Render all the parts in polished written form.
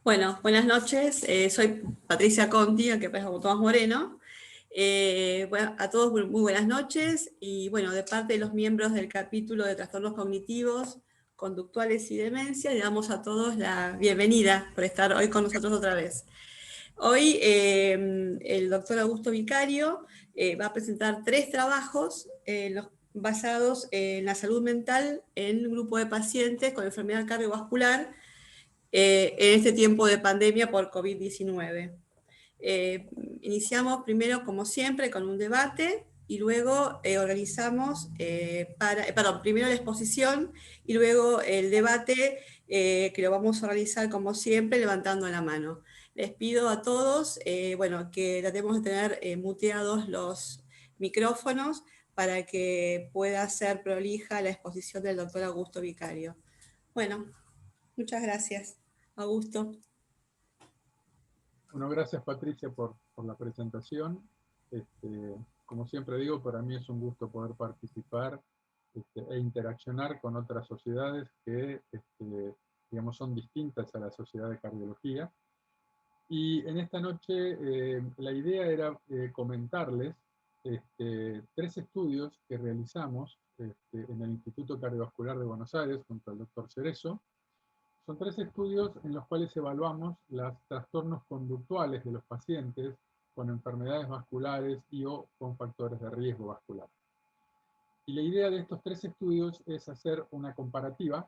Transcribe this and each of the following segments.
Bueno, buenas noches. Soy Patricia Conti, aunque parezca como Tomás Moreno. Bueno, a todos muy buenas noches y bueno, de parte de los miembros del capítulo de trastornos cognitivos, conductuales y demencia, le damos a todos la bienvenida por estar hoy con nosotros otra vez. Hoy el doctor Augusto Vicario va a presentar 3 trabajos basados en la salud mental en un grupo de pacientes con enfermedad cardiovascular en este tiempo de pandemia por COVID-19. Iniciamos primero, como siempre, con un debate y luego organizamos, primero la exposición y luego el debate, que lo vamos a realizar como siempre levantando la mano. Les pido a todos, bueno, que tratemos de tener muteados los micrófonos para que pueda ser prolija la exposición del doctor Augusto Vicario. Bueno, muchas gracias. Augusto. Bueno, gracias Patricia por la presentación. Como siempre digo, para mí es un gusto poder participar e interaccionar con otras sociedades que digamos, son distintas a la Sociedad de Cardiología. Y en esta noche la idea era comentarles 3 estudios que realizamos en el Instituto Cardiovascular de Buenos Aires junto al doctor Cerezo. Son 3 estudios en los cuales evaluamos los trastornos conductuales de los pacientes con enfermedades vasculares y o con factores de riesgo vascular. Y la idea de estos 3 estudios es hacer una comparativa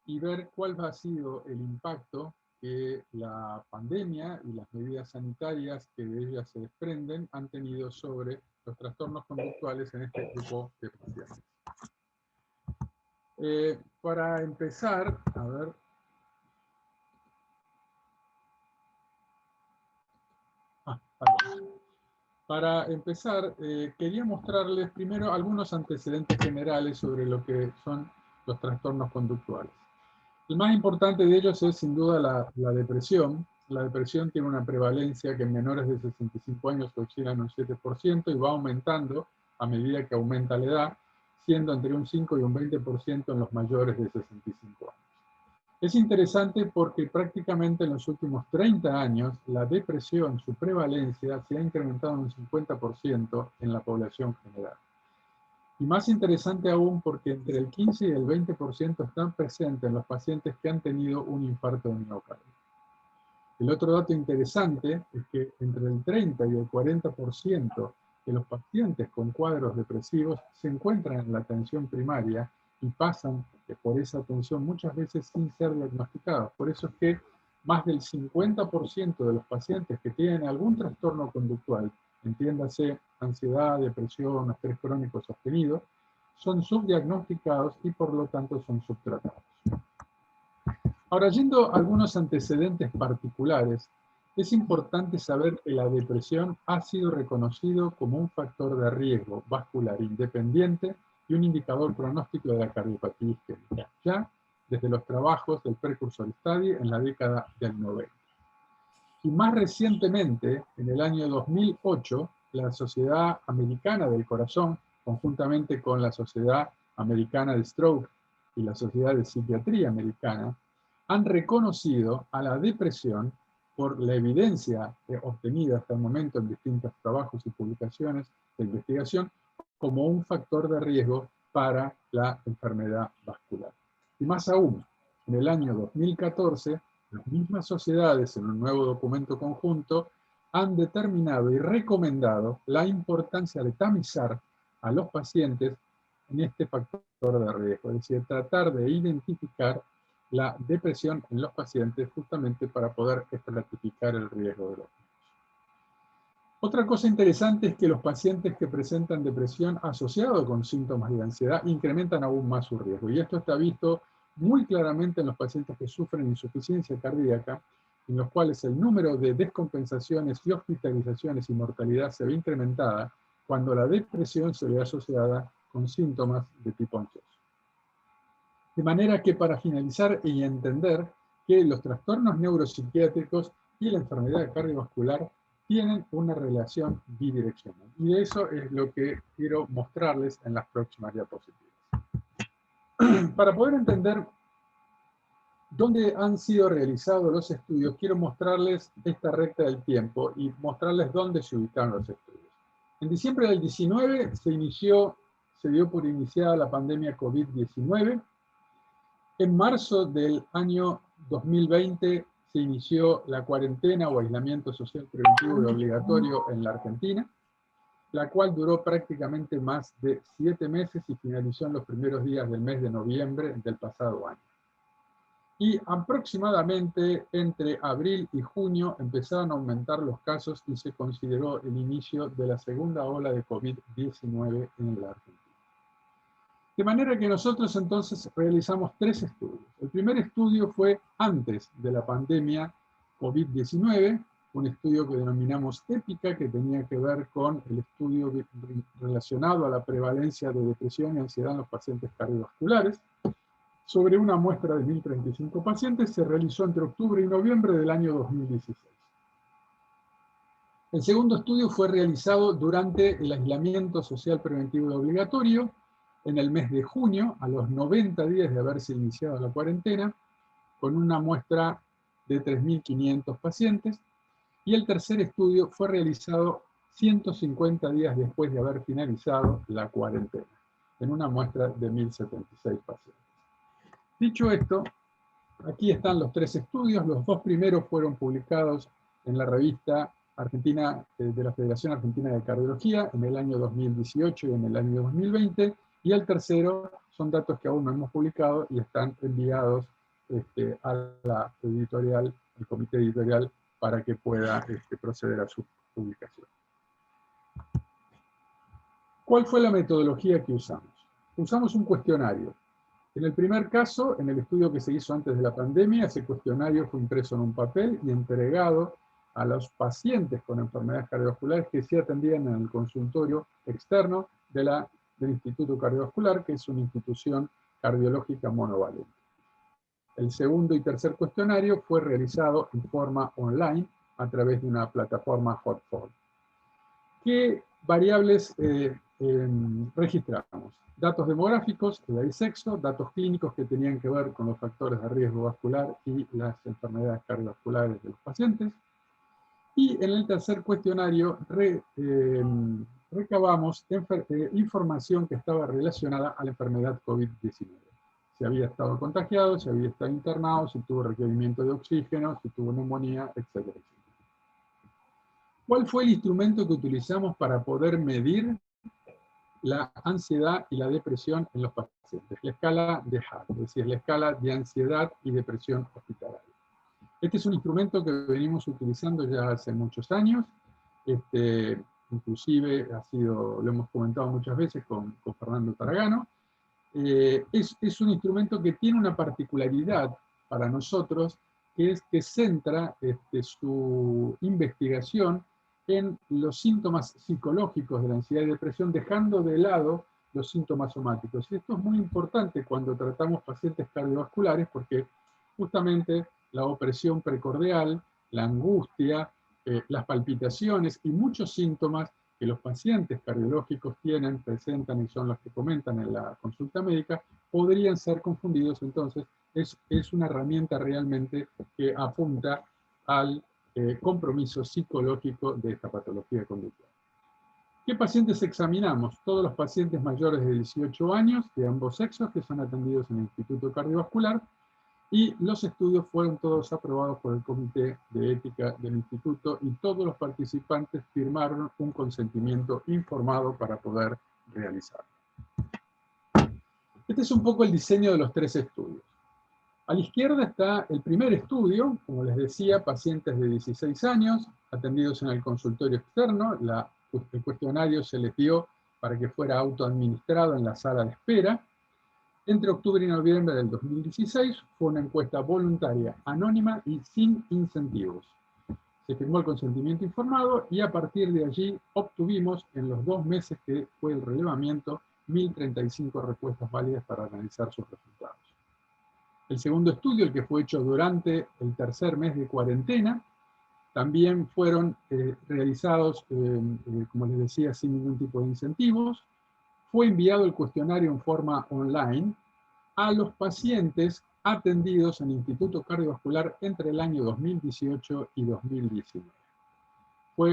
y ver cuál ha sido el impacto que la pandemia y las medidas sanitarias que de ellas se desprenden han tenido sobre los trastornos conductuales en este grupo de pacientes. Para empezar, a ver. Para empezar, quería mostrarles primero algunos antecedentes generales sobre lo que son los trastornos conductuales. El más importante de ellos es sin duda la depresión. La depresión tiene una prevalencia que en menores de 65 años oscila en un 7% y va aumentando a medida que aumenta la edad, siendo entre un 5 y un 20% en los mayores de 65 años. Es interesante porque prácticamente en los últimos 30 años la depresión, su prevalencia, se ha incrementado en un 50% en la población general. Y más interesante aún porque entre el 15 y el 20% están presentes en los pacientes que han tenido un infarto de miocardio. El otro dato interesante es que entre el 30 y el 40% de los pacientes con cuadros depresivos se encuentran en la atención primaria y pasan por esa atención muchas veces sin ser diagnosticados. Por eso es que más del 50% de los pacientes que tienen algún trastorno conductual, entiéndase ansiedad, depresión, estrés crónico sostenido, son subdiagnosticados y por lo tanto son subtratados. Ahora, yendo a algunos antecedentes particulares, es importante saber que la depresión ha sido reconocido como un factor de riesgo vascular independiente y un indicador pronóstico de la cardiopatía isquémica, ya desde los trabajos del Precursor Study en la década del 90. Y más recientemente, en el año 2008, la Sociedad Americana del Corazón, conjuntamente con la Sociedad Americana de Stroke y la Sociedad de Psiquiatría Americana, han reconocido a la depresión por la evidencia obtenida hasta el momento en distintos trabajos y publicaciones de investigación como un factor de riesgo para la enfermedad vascular. Y más aún, en el año 2014, las mismas sociedades en un nuevo documento conjunto han determinado y recomendado la importancia de tamizar a los pacientes en este factor de riesgo, es decir, tratar de identificar la depresión en los pacientes justamente para poder estratificar el riesgo de los mismos. Otra cosa interesante es que los pacientes que presentan depresión asociado con síntomas de ansiedad incrementan aún más su riesgo. Y esto está visto muy claramente en los pacientes que sufren insuficiencia cardíaca, en los cuales el número de descompensaciones y hospitalizaciones y mortalidad se ve incrementada cuando la depresión se ve asociada con síntomas de tipo ansioso. De manera que para finalizar y entender que los trastornos neuropsiquiátricos y la enfermedad cardiovascular tienen una relación bidireccional. Y eso es lo que quiero mostrarles en las próximas diapositivas. Para poder entender ¿Dónde han sido realizados los estudios? Quiero mostrarles esta recta del tiempo y mostrarles dónde se ubicaron los estudios. En diciembre del 19 se dio por iniciada la pandemia COVID-19. En marzo del año 2020 se inició la cuarentena o aislamiento social preventivo y obligatorio en la Argentina, la cual duró prácticamente más de 7 meses y finalizó en los primeros días del mes de noviembre del pasado año. Y aproximadamente entre abril y junio empezaron a aumentar los casos y se consideró el inicio de la segunda ola de COVID-19 en la Argentina. De manera que nosotros entonces realizamos 3 estudios. El primer estudio fue antes de la pandemia COVID-19, un estudio que denominamos EPICA, que tenía que ver con el estudio relacionado a la prevalencia de depresión y ansiedad en los pacientes cardiovasculares. Sobre una muestra de 1.035 pacientes, se realizó entre octubre y noviembre del año 2016. El segundo estudio fue realizado durante el aislamiento social preventivo y obligatorio, en el mes de junio, a los 90 días de haberse iniciado la cuarentena, con una muestra de 3.500 pacientes. Y el tercer estudio fue realizado 150 días después de haber finalizado la cuarentena, en una muestra de 1.076 pacientes. Dicho esto, aquí están los 3 estudios. Los 2 primeros fueron publicados en la revista Argentina de la Federación Argentina de Cardiología en el año 2018 y en el año 2020. Y el tercero son datos que aún no hemos publicado y están enviados a la editorial, al comité editorial, para que pueda proceder a su publicación. ¿Cuál fue la metodología que usamos? Usamos un cuestionario. En el primer caso, en el estudio que se hizo antes de la pandemia, ese cuestionario fue impreso en un papel y entregado a los pacientes con enfermedades cardiovasculares que se atendían en el consultorio externo del Instituto Cardiovascular, que es una institución cardiológica monovalente. El segundo y tercer cuestionario fue realizado en forma online a través de una plataforma Hotform. ¿Qué variables registramos? Datos demográficos, edad y sexo, datos clínicos que tenían que ver con los factores de riesgo vascular y las enfermedades cardiovasculares de los pacientes. Y en el tercer cuestionario recabamos información que estaba relacionada a la enfermedad COVID-19. Si había estado contagiado, si había estado internado, si tuvo requerimiento de oxígeno, si tuvo neumonía, etcétera. ¿Cuál fue el instrumento que utilizamos para poder medir la ansiedad y la depresión en los pacientes? La escala de HAD, es decir, la escala de ansiedad y depresión hospitalaria. Este es un instrumento que venimos utilizando ya hace muchos años, inclusive lo hemos comentado muchas veces con Fernando Taragano. Es un instrumento que tiene una particularidad para nosotros, que es que centra su investigación en los síntomas psicológicos de la ansiedad y depresión, dejando de lado los síntomas somáticos. Y esto es muy importante cuando tratamos pacientes cardiovasculares, porque justamente la opresión precordial, la angustia, las palpitaciones y muchos síntomas que los pacientes cardiológicos presentan y son los que comentan en la consulta médica, podrían ser confundidos. Entonces, es una herramienta realmente que apunta al compromiso psicológico de esta patología conductual. ¿Qué pacientes examinamos? Todos los pacientes mayores de 18 años, de ambos sexos, que son atendidos en el Instituto Cardiovascular, y los estudios fueron todos aprobados por el Comité de Ética del Instituto y todos los participantes firmaron un consentimiento informado para poder realizarlo. Este es un poco el diseño de los 3 estudios. A la izquierda está el primer estudio, como les decía, pacientes de 16 años, atendidos en el consultorio externo. El cuestionario se les dio para que fuera autoadministrado en la sala de espera. Entre octubre y noviembre del 2016 fue una encuesta voluntaria, anónima y sin incentivos. Se firmó el consentimiento informado y a partir de allí obtuvimos en los 2 meses que fue el relevamiento 1.035 respuestas válidas para analizar sus resultados. El segundo estudio, el que fue hecho durante el tercer mes de cuarentena, también fueron realizados, como les decía, sin ningún tipo de incentivos. Fue enviado el cuestionario en forma online a los pacientes atendidos en Instituto Cardiovascular entre el año 2018 y 2019.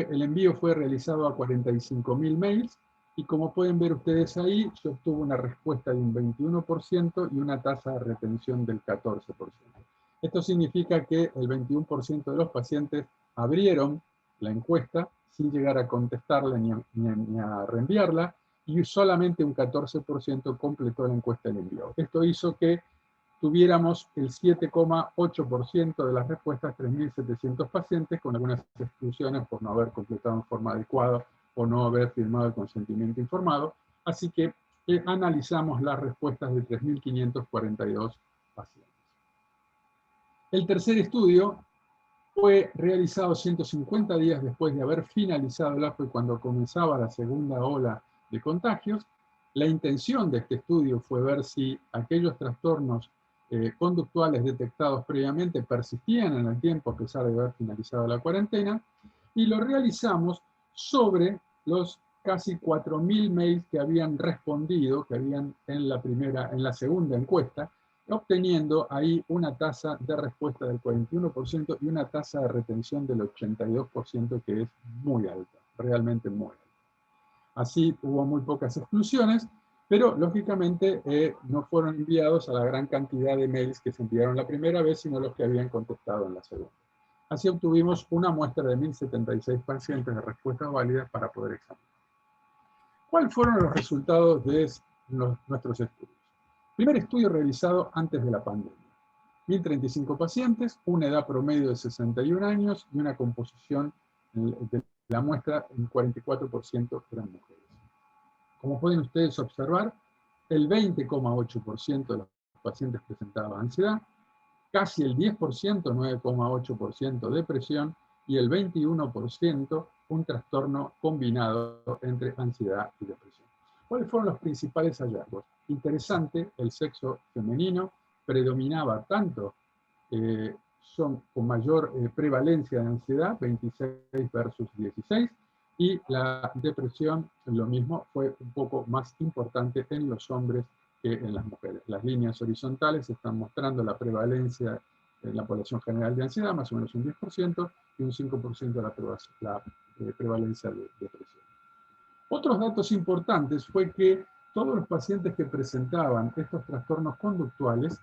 El envío fue realizado a 45.000 mails y como pueden ver ustedes ahí, se obtuvo una respuesta de un 21% y una tasa de retención del 14%. Esto significa que el 21% de los pacientes abrieron la encuesta sin llegar a contestarla ni a reenviarla, y solamente un 14% completó la encuesta y la envió. Esto hizo que tuviéramos el 7,8% de las respuestas, 3.700 pacientes, con algunas exclusiones por no haber completado en forma adecuada o no haber firmado el consentimiento informado. Así que analizamos las respuestas de 3.542 pacientes. El tercer estudio fue realizado 150 días después de haber finalizado el AFO y cuando comenzaba la segunda ola de contagios. La intención de este estudio fue ver si aquellos trastornos conductuales detectados previamente persistían en el tiempo a pesar de haber finalizado la cuarentena, y lo realizamos sobre los casi 4.000 mails que habían respondido, que habían en la segunda encuesta, obteniendo ahí una tasa de respuesta del 41% y una tasa de retención del 82%, que es muy alta, realmente muy alta. Así hubo muy pocas exclusiones, pero lógicamente no fueron enviados a la gran cantidad de mails que se enviaron la primera vez, sino los que habían contestado en la segunda. Así obtuvimos una muestra de 1.076 pacientes de respuestas válidas para poder examinar. ¿Cuáles fueron los resultados de nuestros estudios? Primer estudio realizado antes de la pandemia. 1.035 pacientes, una edad promedio de 61 años y una composición de la muestra, en 44% eran mujeres. Como pueden ustedes observar, el 20,8% de los pacientes presentaban ansiedad, casi el 10%, 9,8% depresión, y el 21% un trastorno combinado entre ansiedad y depresión. ¿Cuáles fueron los principales hallazgos? Interesante, el sexo femenino predominaba tanto, son con mayor prevalencia de ansiedad, 26 versus 16, y la depresión, lo mismo, fue un poco más importante en los hombres que en las mujeres. Las líneas horizontales están mostrando la prevalencia en la población general de ansiedad, más o menos un 10%, y un 5% la prevalencia de depresión. Otros datos importantes fue que todos los pacientes que presentaban estos trastornos conductuales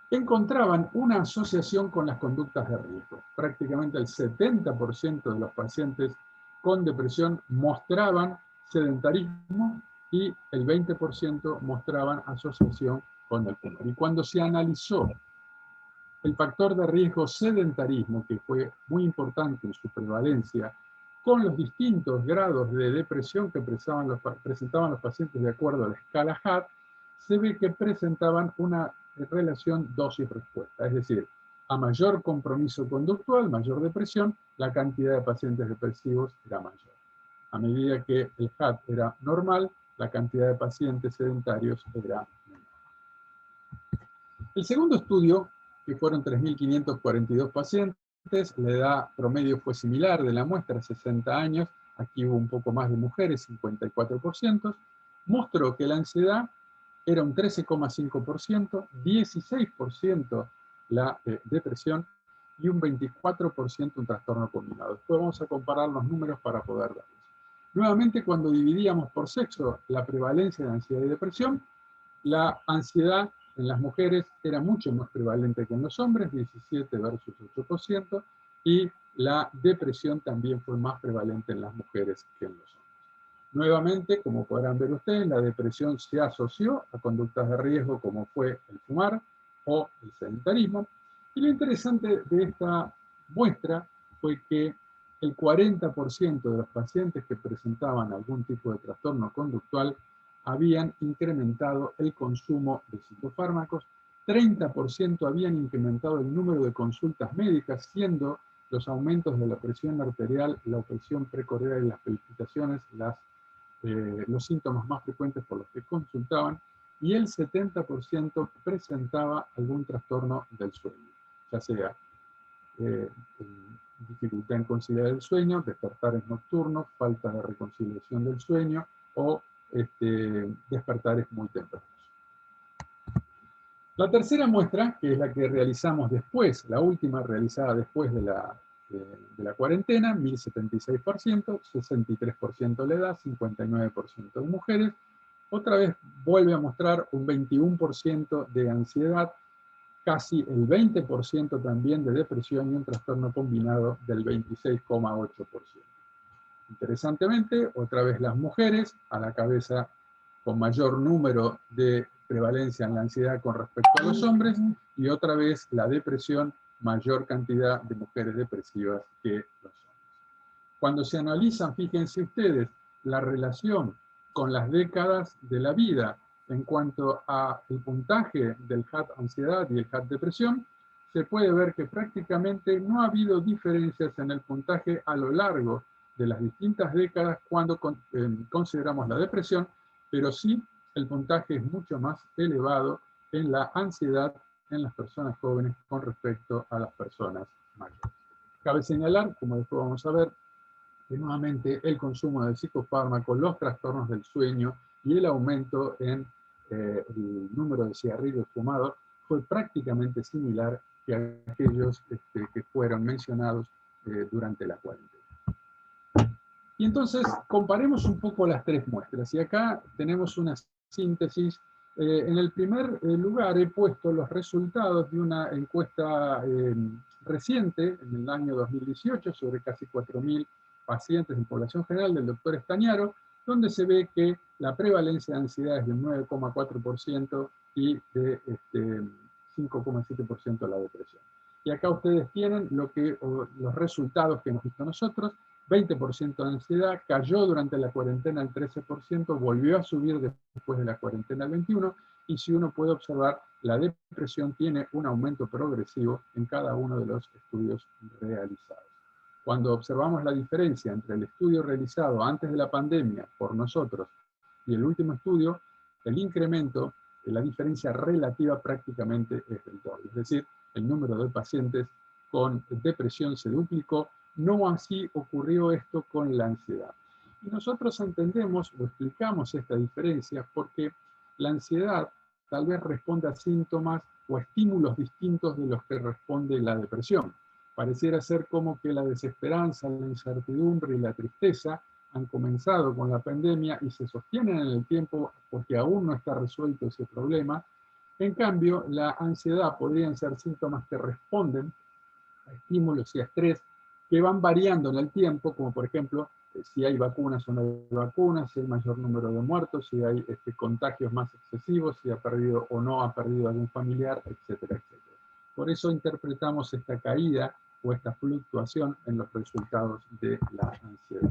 encontraban una asociación con las conductas de riesgo. Prácticamente el 70% de los pacientes con depresión mostraban sedentarismo y el 20% mostraban asociación con el tumor. Y cuando se analizó el factor de riesgo sedentarismo, que fue muy importante en su prevalencia, con los distintos grados de depresión que presentaban los pacientes de acuerdo a la escala HAD, se ve que presentaban una relación dosis-respuesta, es decir, a mayor compromiso conductual, mayor depresión, la cantidad de pacientes depresivos era mayor. A medida que el HAD era normal, la cantidad de pacientes sedentarios era menor. El segundo estudio, que fueron 3.542 pacientes, la edad promedio fue similar de la muestra, 60 años, aquí hubo un poco más de mujeres, 54%, mostró que la ansiedad era un 13,5%, 16% la depresión y un 24% un trastorno combinado. Después vamos a comparar los números para poder verlos. Nuevamente, cuando dividíamos por sexo la prevalencia de ansiedad y depresión, la ansiedad en las mujeres era mucho más prevalente que en los hombres, 17 versus 8%, y la depresión también fue más prevalente en las mujeres que en los hombres. Nuevamente, como podrán ver ustedes, la depresión se asoció a conductas de riesgo como fue el fumar o el sedentarismo. Y lo interesante de esta muestra fue que el 40% de los pacientes que presentaban algún tipo de trastorno conductual habían incrementado el consumo de psicofármacos, 30% habían incrementado el número de consultas médicas, siendo los aumentos de la presión arterial, la presión precordial y las palpitaciones los síntomas más frecuentes por los que consultaban, y el 70% presentaba algún trastorno del sueño, ya sea dificultad en conciliar el sueño, despertares nocturnos, falta de reconciliación del sueño o despertares muy tempranos. La tercera muestra, que es la que realizamos después, la última realizada después de la cuarentena, 1076%, 63% la edad, 59% de mujeres, otra vez vuelve a mostrar un 21% de ansiedad, casi el 20% también de depresión y un trastorno combinado del 26,8%. Interesantemente, otra vez las mujeres a la cabeza con mayor número de prevalencia en la ansiedad con respecto a los hombres, y otra vez la depresión, mayor cantidad de mujeres depresivas que los hombres. Cuando se analizan, fíjense ustedes, la relación con las décadas de la vida en cuanto al puntaje del HAT ansiedad y el HAT depresión, se puede ver que prácticamente no ha habido diferencias en el puntaje a lo largo de las distintas décadas cuando consideramos la depresión, pero sí el puntaje es mucho más elevado en la ansiedad en las personas jóvenes con respecto a las personas mayores. Cabe señalar, como después vamos a ver, que nuevamente el consumo de psicofármacos, los trastornos del sueño y el aumento en el número de cigarrillos fumados fue prácticamente similar que aquellos que fueron mencionados durante la cuarentena. Y entonces comparemos un poco las tres muestras. Y acá tenemos una síntesis. En el primer lugar he puesto los resultados de una encuesta reciente, en el año 2018, sobre casi 4.000 pacientes en población general del doctor Estañaro, donde se ve que la prevalencia de ansiedad es del 9,4% y de 5,7% la depresión. Y acá ustedes tienen los resultados que hemos visto nosotros. 20% de ansiedad, cayó durante la cuarentena al 13%, volvió a subir después de la cuarentena al 21%, y si uno puede observar, la depresión tiene un aumento progresivo en cada uno de los estudios realizados. Cuando observamos la diferencia entre el estudio realizado antes de la pandemia por nosotros y el último estudio, el incremento, la diferencia relativa prácticamente es del doble. Es decir, el número de pacientes con depresión se duplicó. No así ocurrió esto con la ansiedad. Y nosotros entendemos o explicamos esta diferencia porque la ansiedad tal vez responde a síntomas o estímulos distintos de los que responde la depresión. Pareciera ser como que la desesperanza, la incertidumbre y la tristeza han comenzado con la pandemia y se sostienen en el tiempo porque aún no está resuelto ese problema. En cambio, la ansiedad podrían ser síntomas que responden a estímulos y a estrés que van variando en el tiempo, como por ejemplo, si hay vacunas o no hay vacunas, si hay mayor número de muertos, si hay contagios más excesivos, si ha perdido o no ha perdido algún familiar, etcétera, etcétera. Por eso interpretamos esta caída o esta fluctuación en los resultados de la ansiedad.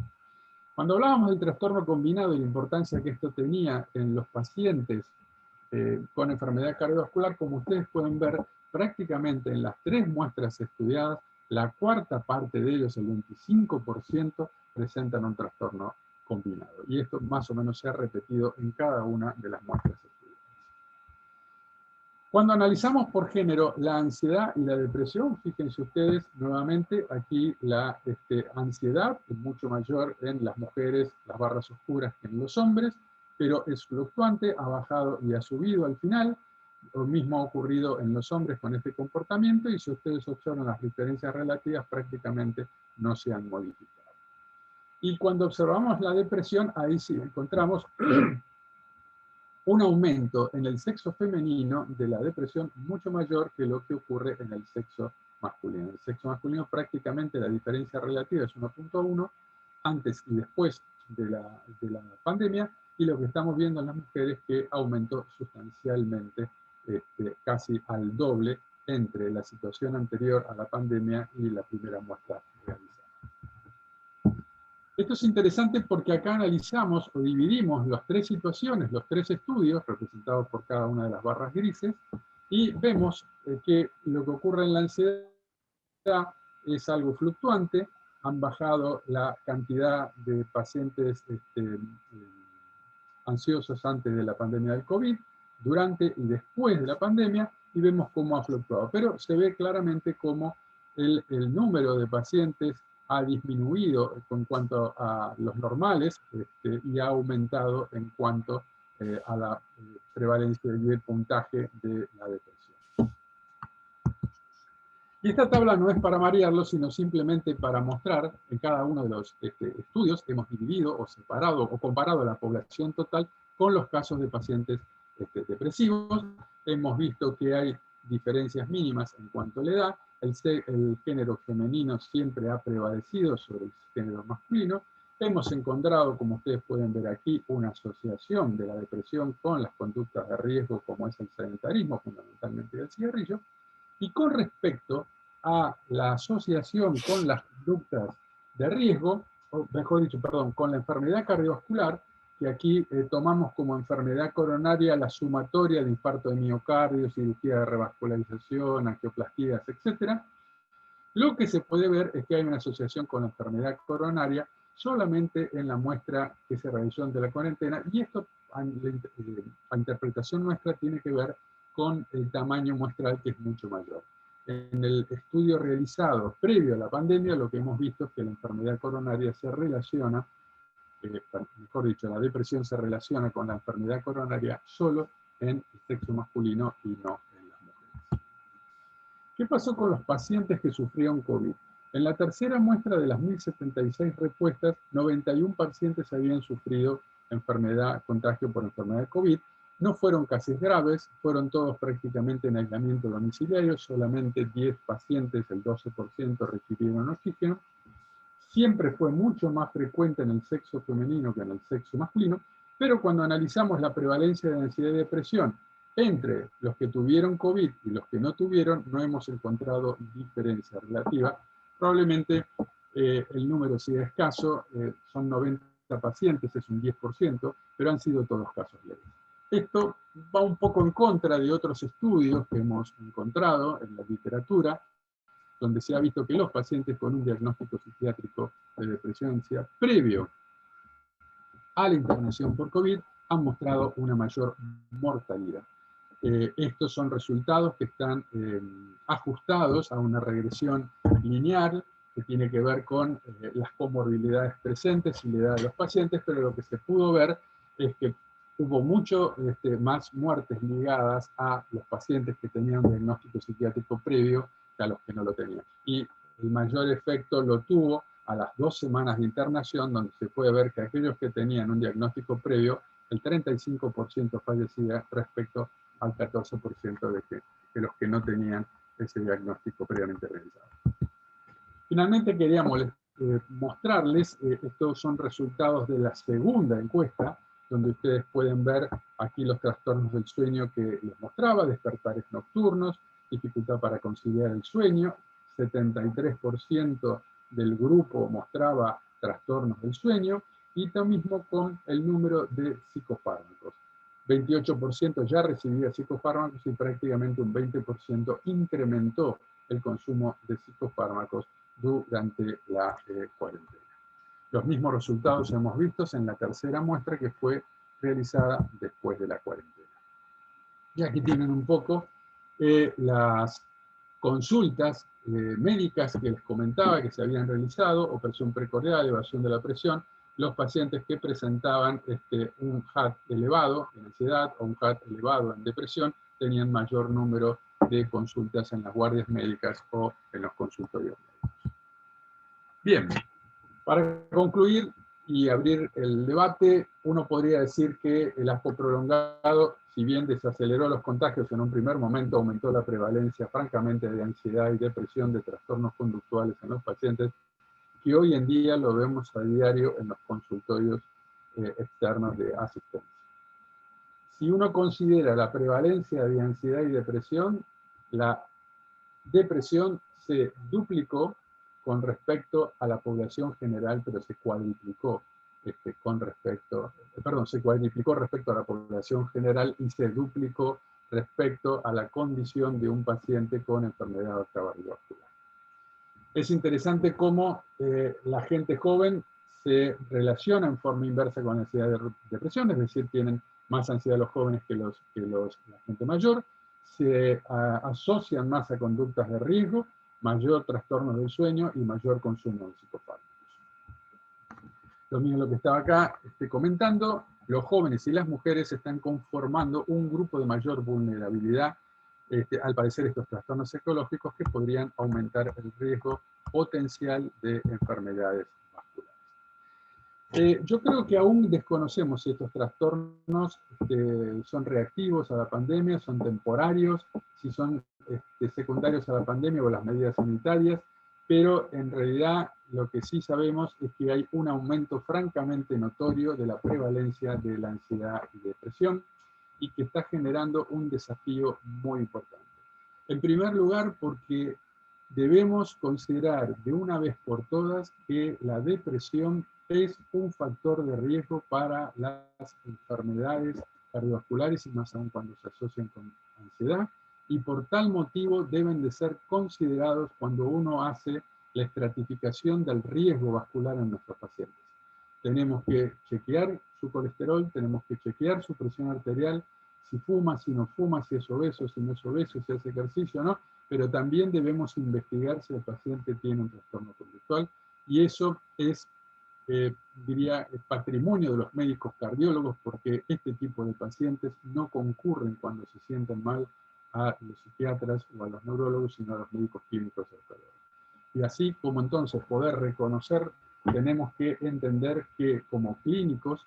Cuando hablábamos del trastorno combinado y la importancia que esto tenía en los pacientes con enfermedad cardiovascular, como ustedes pueden ver, prácticamente en las tres muestras estudiadas, la cuarta parte de ellos, el 25%, presentan un trastorno combinado. Y esto más o menos se ha repetido en cada una de las muestras estudiadas. Cuando analizamos por género la ansiedad y la depresión, fíjense ustedes nuevamente aquí la ansiedad es mucho mayor en las mujeres, las barras oscuras, que en los hombres, pero es fluctuante, ha bajado y ha subido al final. Lo mismo ha ocurrido en los hombres con este comportamiento, y si ustedes observan las diferencias relativas, prácticamente no se han modificado. Y cuando observamos la depresión, ahí sí encontramos un aumento en el sexo femenino de la depresión mucho mayor que lo que ocurre en el sexo masculino. En el sexo masculino prácticamente la diferencia relativa es 1,1 antes y después de la pandemia, y lo que estamos viendo en las mujeres que aumentó sustancialmente, casi al doble, entre la situación anterior a la pandemia y la primera muestra realizada. Esto es interesante porque acá analizamos o dividimos las tres situaciones, los tres estudios representados por cada una de las barras grises, y vemos que lo que ocurre en la ansiedad es algo fluctuante. Han bajado la cantidad de pacientes ansiosos antes de la pandemia del COVID, durante y después de la pandemia, y vemos cómo ha fluctuado. Pero se ve claramente cómo el número de pacientes ha disminuido en cuanto a los normales y ha aumentado en cuanto a la prevalencia y el puntaje de la depresión. Y esta tabla no es para marearlo, sino simplemente para mostrar en cada uno de los estudios hemos dividido o separado o comparado la población total con los casos de pacientes depresivos. Hemos visto que hay diferencias mínimas en cuanto a la edad. El género femenino siempre ha prevalecido sobre el género masculino. Hemos encontrado, como ustedes pueden ver aquí, una asociación de la depresión con las conductas de riesgo, como es el sedentarismo, fundamentalmente el cigarrillo. Y con respecto a la asociación con las conductas de riesgo, o mejor dicho, perdón, con la enfermedad cardiovascular, que aquí tomamos como enfermedad coronaria la sumatoria de infarto de miocardio, cirugía de revascularización, angioplastías, etc. Lo que se puede ver es que hay una asociación con la enfermedad coronaria solamente en la muestra que se realizó ante la cuarentena, y esto, a interpretación nuestra, tiene que ver con el tamaño muestral, que es mucho mayor. En el estudio realizado previo a la pandemia, lo que hemos visto es que la enfermedad coronaria se relaciona, mejor dicho, la depresión se relaciona con la enfermedad coronaria solo en el sexo masculino y no en las mujeres. ¿Qué pasó con los pacientes que sufrieron COVID? En la tercera muestra de las 1076 respuestas, 91 pacientes habían sufrido contagio por enfermedad de COVID. No fueron casos graves, fueron todos prácticamente en aislamiento domiciliario, solamente 10 pacientes, el 12%, requirieron oxígeno. Siempre fue mucho más frecuente en el sexo femenino que en el sexo masculino, pero cuando analizamos la prevalencia de ansiedad y depresión entre los que tuvieron COVID y los que no tuvieron, no hemos encontrado diferencia relativa. Probablemente el número sea escaso, son 90 pacientes, es un 10%, pero han sido todos casos leves. Esto va un poco en contra de otros estudios que hemos encontrado en la literatura, donde se ha visto que los pacientes con un diagnóstico psiquiátrico de depresión y ansiedad previo a la internación por COVID han mostrado una mayor mortalidad. Estos son resultados que están ajustados a una regresión lineal que tiene que ver con las comorbilidades presentes y la edad de los pacientes, pero lo que se pudo ver es que hubo mucho más muertes ligadas a los pacientes que tenían un diagnóstico psiquiátrico previo que a los que no lo tenían. Y el mayor efecto lo tuvo a las 2 semanas de internación, donde se puede ver que aquellos que tenían un diagnóstico previo, el 35% fallecía respecto al 14% de los que no tenían ese diagnóstico previamente realizado. Finalmente queríamos mostrarles, estos son resultados de la segunda encuesta, donde ustedes pueden ver aquí los trastornos del sueño que les mostraba, despertares nocturnos, dificultad para conciliar el sueño, 73% del grupo mostraba trastornos del sueño, y lo mismo con el número de psicofármacos. 28% ya recibía psicofármacos y prácticamente un 20% incrementó el consumo de psicofármacos durante la cuarentena. Los mismos resultados hemos visto en la tercera muestra que fue realizada después de la cuarentena. Y aquí tienen un poco las consultas médicas que les comentaba que se habían realizado: operación precordial, elevación de la presión. Los pacientes que presentaban un HAT elevado en ansiedad o un HAT elevado en depresión tenían mayor número de consultas en las guardias médicas o en los consultorios médicos. Bien, para concluir y abrir el debate, uno podría decir que el asco prolongado, si bien desaceleró los contagios en un primer momento, aumentó la prevalencia francamente de ansiedad y depresión, de trastornos conductuales en los pacientes, que hoy en día lo vemos a diario en los consultorios externos de asistencia. Si uno considera la prevalencia de ansiedad y depresión, la depresión se duplicó con respecto a la población general, pero se cuadriplicó se cuadriplicó respecto a la población general y se duplicó respecto a la condición de un paciente con enfermedad cardiovascular. Es interesante cómo la gente joven se relaciona en forma inversa con la ansiedad y depresión, es decir, tienen más ansiedad los jóvenes que la gente mayor, se asocian más a conductas de riesgo, mayor trastorno del sueño y mayor consumo de psicofármacos. Lo mismo lo que estaba acá comentando, los jóvenes y las mujeres están conformando un grupo de mayor vulnerabilidad al padecer estos trastornos psicológicos que podrían aumentar el riesgo potencial de enfermedades vasculares. Yo creo que aún desconocemos si estos trastornos son reactivos a la pandemia, son temporarios, si son secundarios a la pandemia o las medidas sanitarias, pero en realidad lo que sí sabemos es que hay un aumento francamente notorio de la prevalencia de la ansiedad y depresión, y que está generando un desafío muy importante. En primer lugar, porque debemos considerar de una vez por todas que la depresión es un factor de riesgo para las enfermedades cardiovasculares, y más aún cuando se asocian con ansiedad, y por tal motivo deben de ser considerados cuando uno hace la estratificación del riesgo vascular en nuestros pacientes. Tenemos que chequear su colesterol, tenemos que chequear su presión arterial, si fuma, si no fuma, si es obeso, si no es obeso, si hace ejercicio o no, pero también debemos investigar si el paciente tiene un trastorno conductual, y eso es, diría, el patrimonio de los médicos cardiólogos, porque este tipo de pacientes no concurren cuando se sienten mal a los psiquiatras o a los neurólogos, sino a los médicos clínicos cardiólogos. Y así como entonces poder reconocer, tenemos que entender que como clínicos,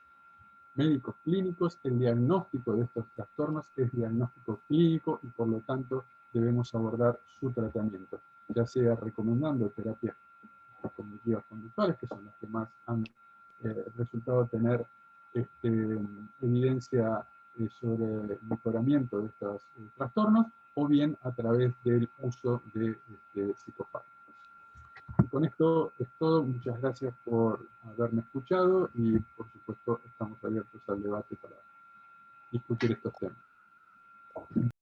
médicos clínicos, el diagnóstico de estos trastornos es diagnóstico clínico, y por lo tanto debemos abordar su tratamiento, ya sea recomendando terapias cognitivas conductuales, que son las que más han resultado tener evidencia sobre el mejoramiento de estos trastornos, o bien a través del uso de psicofármacos. Y con esto es todo. Muchas gracias por haberme escuchado, y por supuesto estamos abiertos al debate para discutir estos temas.